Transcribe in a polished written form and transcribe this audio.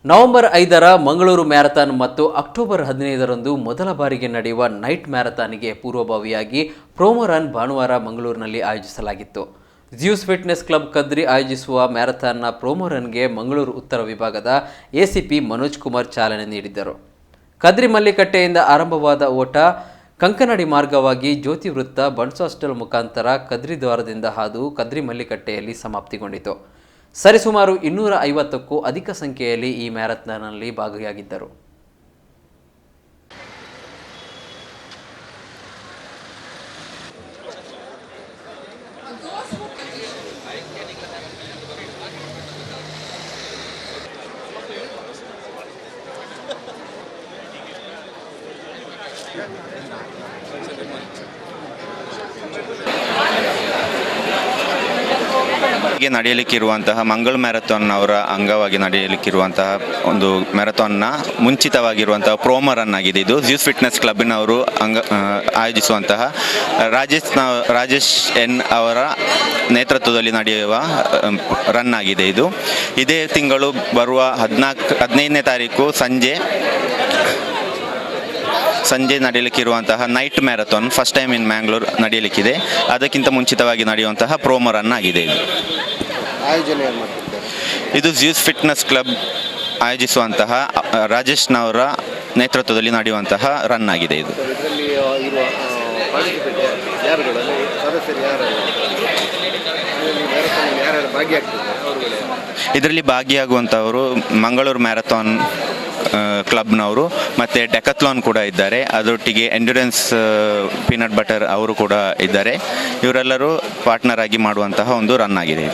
November 5ರ Mangaluru marathon ಮತ್ತು October 15ರಂದು ಮೊದಲ ಬಾರಿಗೆ ನಡೆಯುವ ನೈಟ್ ಮ್ಯಾರಥಾನ್ಗೆ ಪೂರ್ವಭಾವಿಯಾಗಿ ಪ್ರೋಮೋ ರನ್ ಭಾನುವಾರ ಮಂಗಳೂರಿನಲ್ಲಿ ಆಯೋಜಿಸಲಾಗಿತ್ತು. ಜ್ಯೂಸ್ ಫಿಟ್ನೆಸ್ ಕ್ಲಬ್ ಕದ್ರಿ ಆಯೋಜಿಸುವ ಮ್ಯಾರಥಾನ್ನ ಪ್ರೋಮೋ ರನ್ಗೆ ಮಂಗಳೂರು ಉತ್ತರ ವಿಭಾಗದ ಎಸಿಪಿ ಮನೋಜ್ ಕುಮಾರ್ ಚಾಲನೆ ನೀಡಿದ್ದರು. ಕದ್ರಿ ಮಲ್ಲಿಕಟ್ಟೆಯಿಂದ ಆರಂಭವಾದ ಓಟ ಕಂಕನಾಡಿ ಮಾರ್ಗವಾಗಿ ಜ್ಯೋತಿ ವೃತ್ತ ಬನ್ಸ್ ಹಾಸ್ಟೆಲ್ ಮುಖಾಂತರ ಕದ್ರಿ ದ್ವಾರದಿಂದ ಹಾದು ಕದ್ರಿ ಮಲ್ಲಿಕಟ್ಟೆಯಲ್ಲಿ ಸಮಾಪ್ತಿಗೊಂಡಿತು. ಸರಿಸುಮಾರು 250ಕ್ಕೂ ಅಧಿಕ ಸಂಖ್ಯೆಯಲ್ಲಿ ಈ ಮ್ಯಾರಥಾನ್ನಲ್ಲಿ ಭಾಗಿಯಾಗಿದ್ದರು. ನಡೆಯಲಿಕ್ಕಿರುವಂತಹ ಮಂಗಳೂರು ಮ್ಯಾರಥಾನ್ ಅವರ ಅಂಗವಾಗಿ ನಡೆಯಲಿಕ್ಕಿರುವಂತಹ ಒಂದು ಮ್ಯಾರಥಾನ್ನ ಮುಂಚಿತವಾಗಿರುವಂತಹ ಪ್ರೋಮೋ ರನ್ ಆಗಿದೆ. ಇದು ಜ್ಯೂಸ್ ಫಿಟ್ನೆಸ್ ಕ್ಲಬ್ಬಿನವರು ಆಯೋಜಿಸುವಂತಹ ರಾಜೇಶ್ ಎನ್ ಅವರ ನೇತೃತ್ವದಲ್ಲಿ ನಡೆಯುವ ರನ್ ಆಗಿದೆ. ಇದು ಇದೇ ತಿಂಗಳು ಬರುವ 15ನೇ ತಾರೀಕು ಸಂಜೆ ನಡೆಯಲಿಕ್ಕಿರುವಂತಹ night marathon first time in Mangalore ನಡೆಯಲಿಕ್ಕಿದೆ. ಅದಕ್ಕಿಂತ ಮುಂಚಿತವಾಗಿ ನಡೆಯುವಂತಹ ಪ್ರೋಮೋ ರನ್ ಆಗಿದೆ. ಇದು ಜ್ಯೂಸ್ ಫಿಟ್ನೆಸ್ ಕ್ಲಬ್ ಆಯೋಜಿಸುವಂತಹ ರಾಜೇಶ್ನವರ ನೇತೃತ್ವದಲ್ಲಿ ನಡೆಯುವಂತಹ ರನ್ ಆಗಿದೆ. ಇದು ಇದರಲ್ಲಿ ಭಾಗಿಯಾಗುವಂಥವರು ಮಂಗಳೂರು ಮ್ಯಾರಥಾನ್ ಕ್ಲಬ್ನವರು ಮತ್ತು ಡೆಕತ್ಲಾನ್ ಕೂಡ ಇದ್ದಾರೆ. ಅದರೊಟ್ಟಿಗೆ ಎಂಡ್ಯೂರೆನ್ಸ್ ಪೀನಟ್ ಬಟರ್ ಅವರು ಕೂಡ ಇದ್ದಾರೆ. ಇವರೆಲ್ಲರೂ ಪಾರ್ಟ್ನರ್ ಆಗಿ ಮಾಡುವಂತಹ ಒಂದು ರನ್ ಆಗಿದೆ.